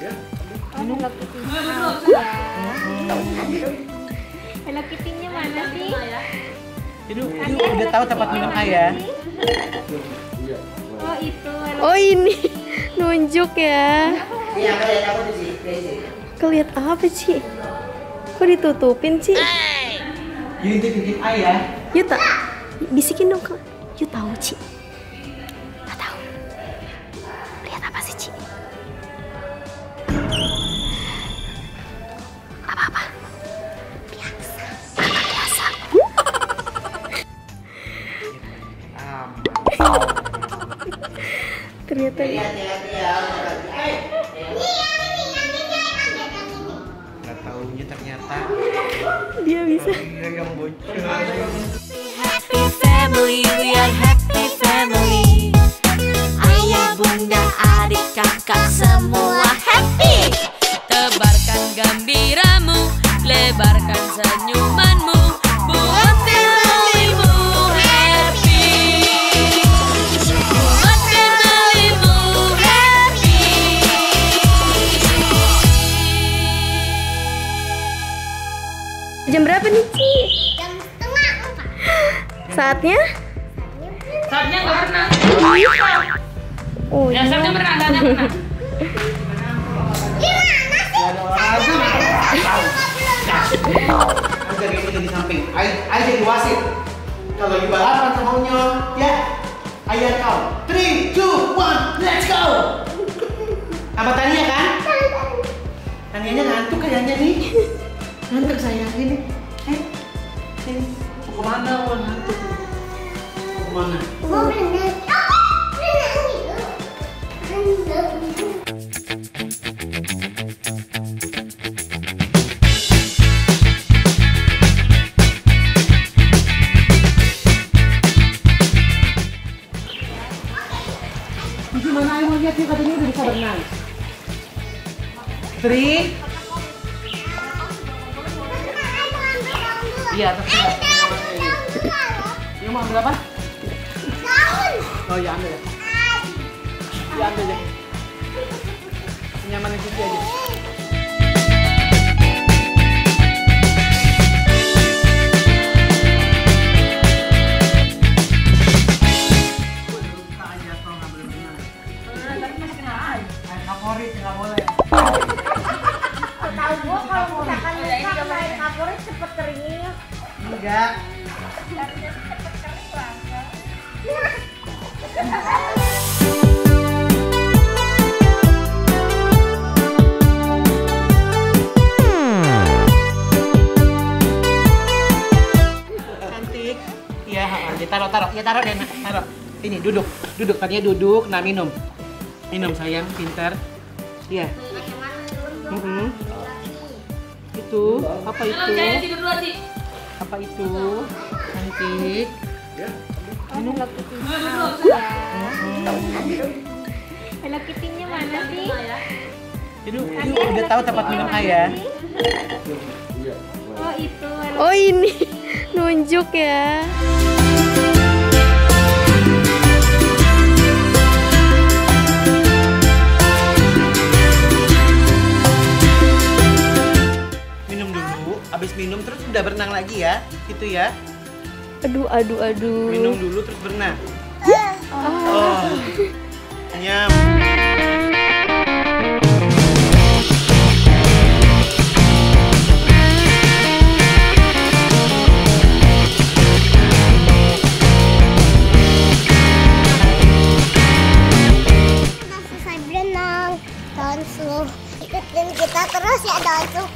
Hello Kitty-nya Hello Kitty-nya mana sih? Itu udah tahu tempat minum ayah. Oh itu. Oh ini nunjuk ya. Iya, kalian apa sih? Keliat apa Ci? Kok ditutupin Ci? Yuk intip ayah. Yuk tak bisikin dong ke. Yuk tahu Ci. Tak tahu. Lihat apa sih Ci? Apa-apa? Biasa. Biasa. Ternyata Nggak taunya ternyata dia bisa. dia yang bocor. Happy family, we are happy family. Ayah, bunda, adik, kakak semua happy. Tebarkan gembiramu, lebarkan senyumanmu, buat familymu happy. Buat familymu happy. Jam berapa nih Ci? Jam setengah 4. Saatnya? Saatnya nggak pernah. Oh Ya, saatnya pernah, saatnya pernah. Jadi ini di samping. Ayah jadi wasit. Kalau di balapan sama Unyol, ya. Ayah kau. 3, 2, 1, let's go. Apa Tania kan? Tanianya ngantuk kayaknya nih. Ngantuk sayang ini. Sini. Mau kemana? Mau ngantuk. Mau kemana? Mau berenang. Gimana ayah mau lihat nih katanya udah bisa berenang. 3. Iya, terserah. Ini mau ambil apa? Oh ya ambil ya. Ya ambil deh. Nyaman di sini aja. Favorit nggak boleh. Tahu gua kalau misalkan lupa main favorit cepet keringnya. Enggak. Cantik. Iya, ditaruh. Ya taruh deh, taruh. Ini duduk. Tadinya duduk, nah minum. Minum sayang, pintar. Iya. Itu apa itu? Jangan tidur dulu sih. Apa itu? Cantik. Hello Kitty-nya Hello Kitty-nya mana sih? Itu udah tahu tempat minum ayah. Oh itu. Oh ini nunjuk ya. Minum dulu, habis minum terus udah berenang lagi ya. Itu ya. Aduh. Minum dulu terus berenang. Oh. Nyam. Kita selesai berenang. Donsu, ikutin kita terus ya Donsu.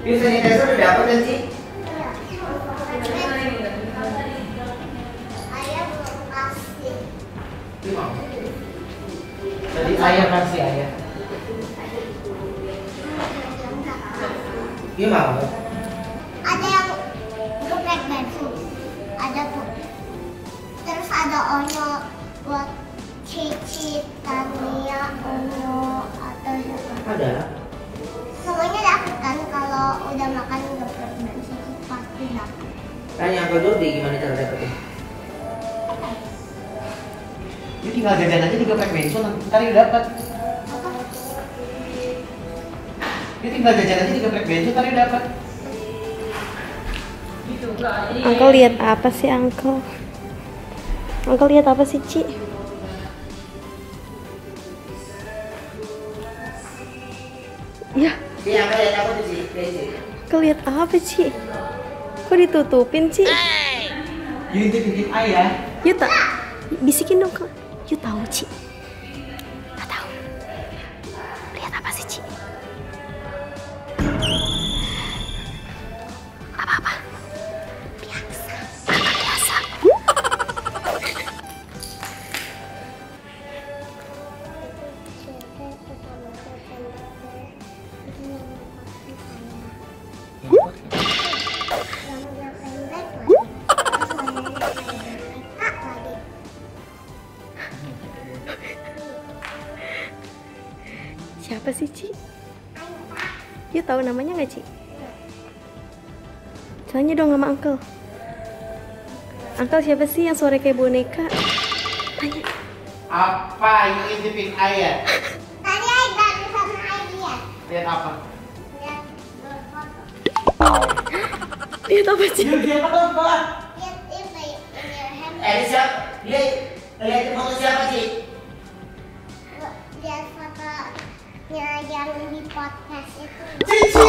Ini sanitizer udah dapet kan sih? Iya. Ayah belum kasih. Ini mau. Tadi ayah kasih ayah. Ini mau. Ada yang geprek bensin. Ada tuh. Terus ada Onyo buat Cici, Tania, Onyo atau Ada. semuanya dapat kan kalau udah makan geprek bensin pasti dapat. Tanya Uncle Jordi gimana cara dapetin? Dia tinggal jajan aja di geprek bensin, ntar dia dapat. Dia tinggal jajan aja di geprek bensin, ntar dia dapat. Gitu enggak. Uncle lihat apa sih Uncle? Uncle lihat apa sih Ci? Ya, Dia Uncle lihat apa tuh sih? Uncle lihat apa Ci? Kok ditutupin Ci? Dia intip ayah. Yuk tak, bisikin dong Kak. Yuk tahu Ci. Nggak tahu. Lihat apa sih Ci? Apa-apa. Biasa. Biasa. Siapa sih Ci? Yuk tahu namanya nggak Ci? Tanya dong sama Uncle. Uncle siapa sih yang suara kayak boneka? Tanya. Apa yang intipin ayah? Tadi ayah baru sama ayah. Lihat apa? Lihat berfoto. Lihat apa Ci? Lihat apa? Lihat ini in your hand. Ini siapa? Lihat foto siapa sih? Lihat fotonya yang di podcast itu. Cici.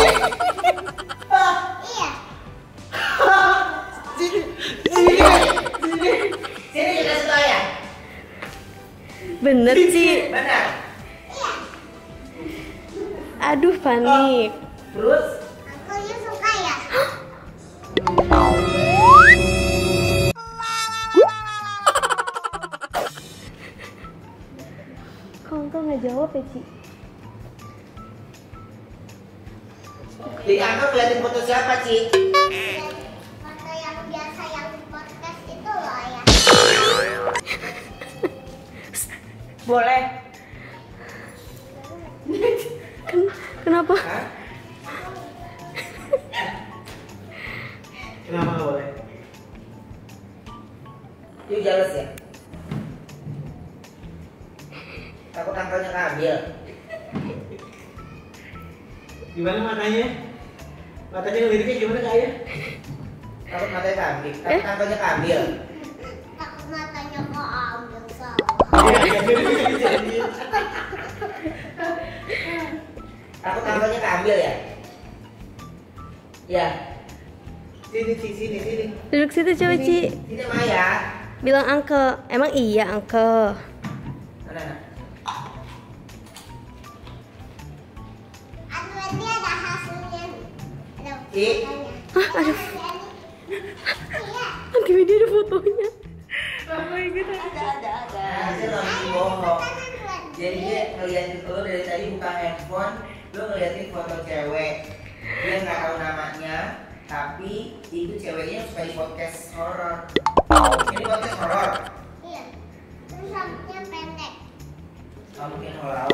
Iya. Sini kita kasih tau ya. Bener Ci. Benar. Iya. Aduh panik. Terus? Aku suka ya. Kok Uncle nggak jawab ya Ci? Jadi Uncle ngeliatin foto siapa Ci? Lihat foto yang biasa yang di podcast itu loh ya. Boleh. Kenapa? Hah? Kenapa nggak boleh? You jealous ya? Takut Uncle-nya keambil. Gimana matanya? Matanya ngeliriknya gimana kak ayah? Takut matanya keambil. Takut Uncle-nya keambil. Takut matanya kok ambil salah. Takut Uncle-nya keambil ya? Ya. Sini. Duduk situ coba Ci. Sini Maya. Bilang Uncle. Emang iya Uncle? Mana? Aduh, ini ada hasilnya. Ada Ci. fotonya. Hah, aduh. Iya. Nanti dia ada fotonya. Ada. Hasil lagi bohong. Jadi dia ngeliatin lo dari tadi buka handphone, lo ngeliatin foto cewek. Dia nggak tahu namanya, tapi itu ceweknya suka di podcast horor. Ini podcast horor. Iya. Terus rambutnya pendek. Kamu mungkin horor.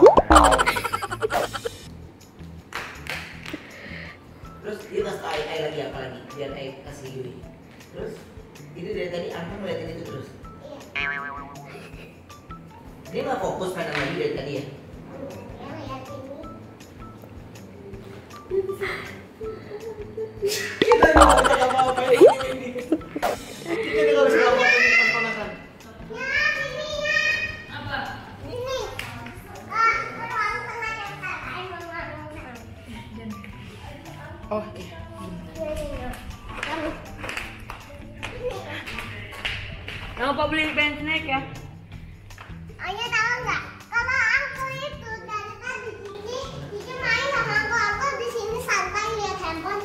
Terus dia kasih ai lagi apa lagi? Biar ai kasih Yuri. Terus itu dari tadi aku ngeliatin itu terus. Iya. Dia nggak fokus main sama Yuri dari tadi ya? Yang lihat ini. Kita nggak bisa apa-apa ini. Kita nggak bisa apa-apa ini pas-panasan. Ya, ini ya. Apa? Ini. Beruang tengah yang tak Oh iya. Jangan lupa beli pen snack ya. Ayah tahu nggak? Kalau aku itu dari tadi Cici main sama aku di sini santai lihat handphone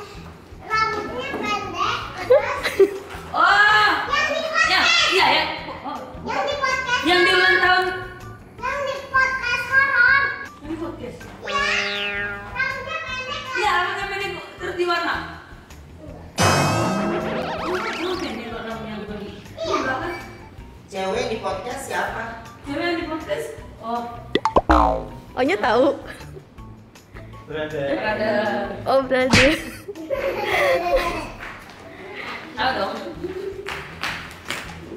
podcast. Rambutnya pendek. Iya, rambutnya pendek terus di warna. Lu pendek kok rambutnya dibagi. Iya kan? Cewek di podcast siapa? Cewek yang di podcast. Oh, Onyo tahu. Brother. ada. Oh brother. Tahu dong.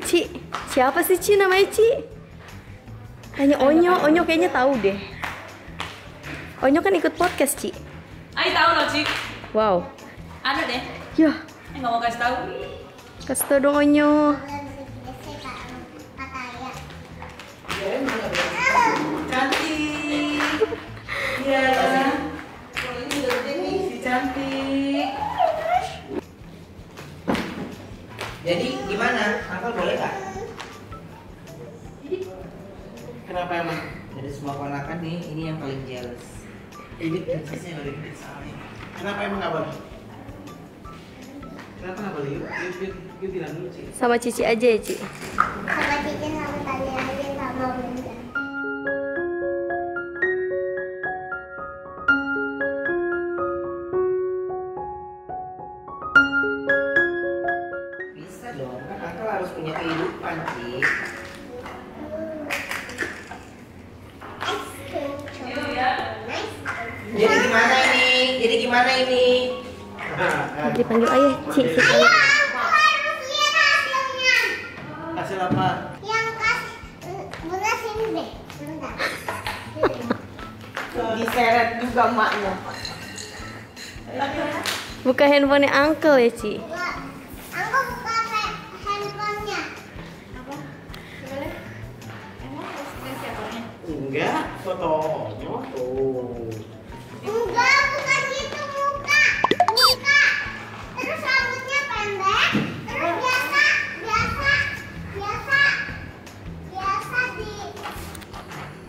Ci, siapa sih Ci namanya Ci? Hanya Onyo kayaknya tahu deh. Onyo kan ikut podcast Ci. Ai tahu loh, Ci. Wow. Ada deh. Yah, Nggak mau kasih tahu. kasih tau dong Onyo. Cantik. Iya. Kalau ini udah gede nih, si cantik. Jadi gimana? Uncle boleh nggak? Kenapa emang? Dari semua ponakan nih, ini yang paling jealous. Ini prinsesnya yang udah gede soalnya. Kenapa emang nggak boleh? Kenapa nggak boleh? Yuk bilang dulu sih. Sama Cici aja ya Ci. Sama Cici sama tanya aja sama Bunda. Bisa dong, kan Uncle harus punya kehidupan sih. Jadi gimana ini? Jadi gimana ini? Dipanggil ayah Ci. Ayo, aku harus lihat hasilnya. Hasil apa? Yang kasih Bunda sini deh. Bentar. Diseret juga maknya. Buka handphonenya Uncle ya Ci. Aku buka handphonenya. Enggak, fotonya tuh. Enggak, bukan gitu muka. Muka. Terus rambutnya pendek. Terus biasa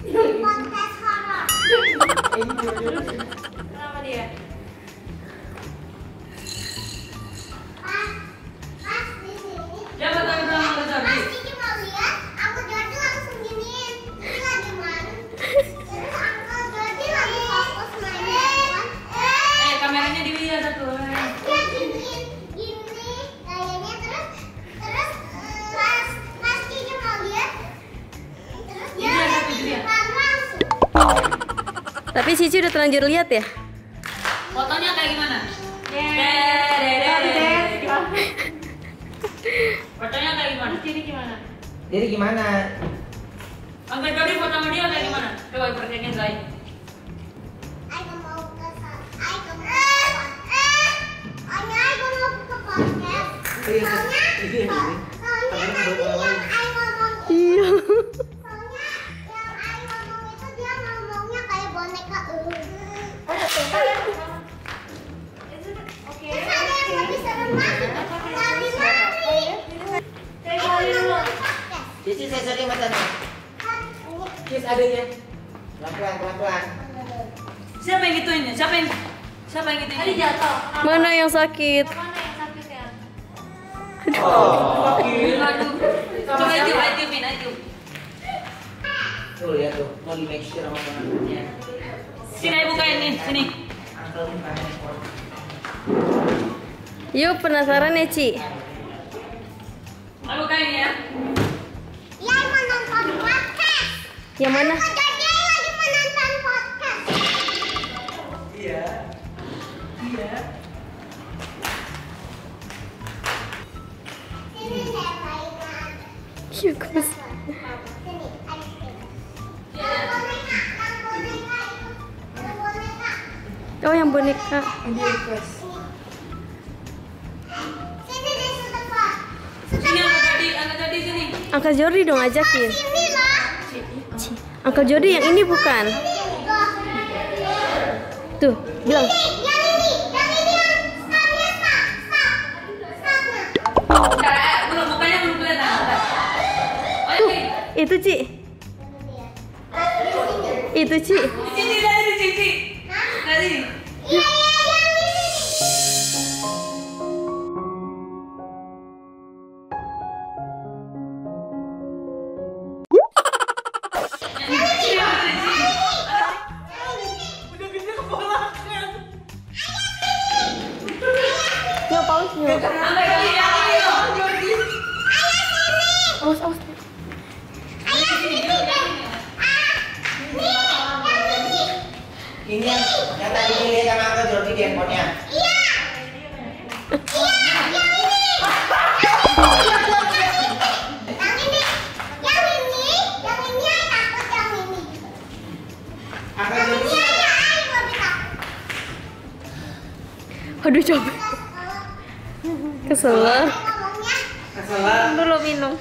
di kontes horor. Kenapa dia? Pas di sini. Dia bakal bilang sama Jordi. Pas Kiki mau lihat, Uncle Jordi langsung giniin. Ini lagi main. Terus Uncle Jordi lagi fokus main handphone. Kameranya dilihat satu. Dia giniin, gini kayaknya terus pas Kiki mau lihat, terus dia Iya, lihat tapi di dia. depan langsung. Tapi Cici udah terlanjur lihat ya? Fotonya kayak gimana? Fotonya kayak gimana? Jadi gimana? Jadi gimana? Uncle Jordi foto sama dia kayak gimana? Coba perhatiin guys. Ayo mau ke sana. Ayo mau ke podcast. Soalnya yang Ayo ngomong Iya. soalnya yang Ayo ngomong itu dia ngomongnya kayak boneka. Terus ada yang lebih serem lagi. Lari-lari. Ayo ngomong di podcast. Cici saya sering matanya. Kan Kiss adanya. Pelan-pelan. Siapa yang gituin? Siapa yang gituin? Tadi jatuh. Mana yang sakit? Oh. Aduh. Coba tiupin. Tuh lihat tuh, mau di make sure sama penontonnya. Sini ayo bukain nih, sini. Uncle buka handphone. Yuk penasaran ya Ci? Ayo bukain ya. Ya mau nonton podcast. Yang mana? Uncle Jordi lagi menonton podcast. Iya. Sini saya mainan. Iya gemes. Sini, ada sini. Yang boneka itu. Yang boneka. Oh yang boneka. Sini deh, Sutefa. Sini Uncle Jordi sini. Uncle Jordi dong ajakin. Sini lah. Ci. Uncle Jordi yang ini bukan? Tuh, bilang. Yang ini yang stopnya stopnya. Belum bukanya belum kelihatan. Oh ini. Itu Ci. Itu Ci. Cici dari Cici. Dari. Iya, yang ini. Sampai kali yang ini loh. Awas, awas. Ini yang tadi dilihat sama Uncle Jordi di handphonenya. Aduh, coba. Kesel. Keselak. Dulu minum.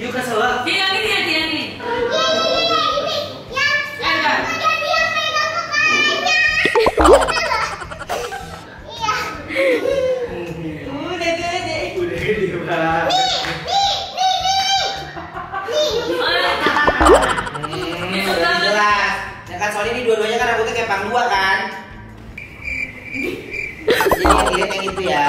Yuk keselak. Yang ini. Udah gede banget. Udah jelas. Ya kan soalnya ini dua-duanya kan rambutnya kayak pang dua kan. Jadi yang dilihat yang itu ya.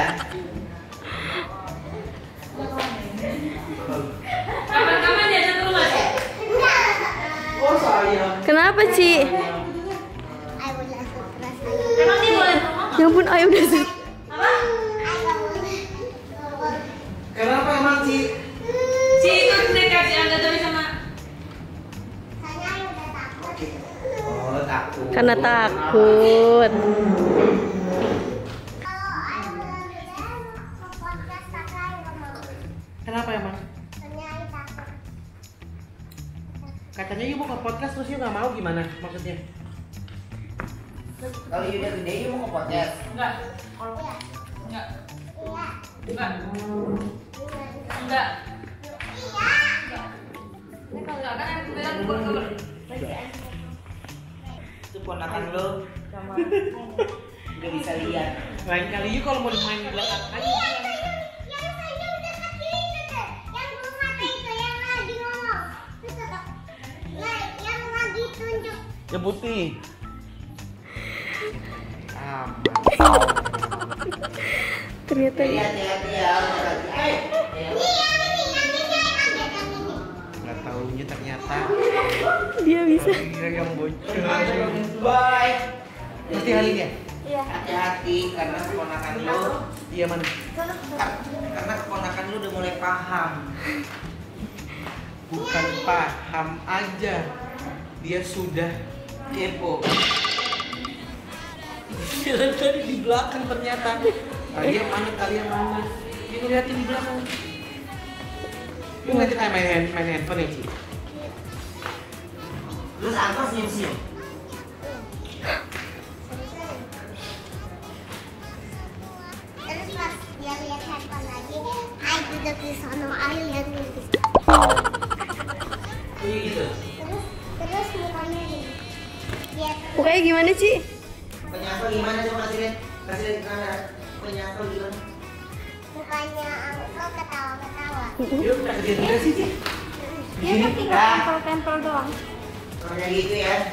Kapan-kapan dia satu rumah sih? Oh sayang. Kenapa, Ci? Emang dia boleh ngomong? Ya ampun, ayo udah sih. Apa? Kenapa emang sih? Si itu dekat si Angga Dori sama. Oh takut. Karena takut. Kenapa emang? Katanya yuk mau ke podcast terus yuk nggak mau gimana maksudnya? Kalau udah gede yuk mau ke podcast. Enggak. Enggak kan yang bilang gue. Itu ponakan lo. Udah bisa lihat. Lain kali yuk kalau mau main di belakang ayo. Ya putih. Ternyata Hati-hati ya. Nggak taunya ternyata dia bisa. dia yang bocor. Bye. Ngerti hal ini ya? Iya. Hati-hati karena keponakan lo. Iya mana? Karena keponakan lo udah mulai paham. Bukan paham aja, dia sudah kepo. Jalan tadi di belakang ternyata. Kalian mana? Dia ngeliatin di belakang. Lu ngeliatin main handphone ya, Ci? Terus apa senyum-senyum? Terus pas dia lihat handphone lagi, I duduk di sana, I lihat di Oh iya gitu? terus mukanya gini. Dia Pokoknya gimana, Ci? Penyapa gimana coba kasih lihat ke kamera. Penyapa gimana? mukanya Uncle ketawa-ketawa. Yuk kita kerjain juga sih, Ci. Di sini. tempel doang. Pokoknya gitu ya.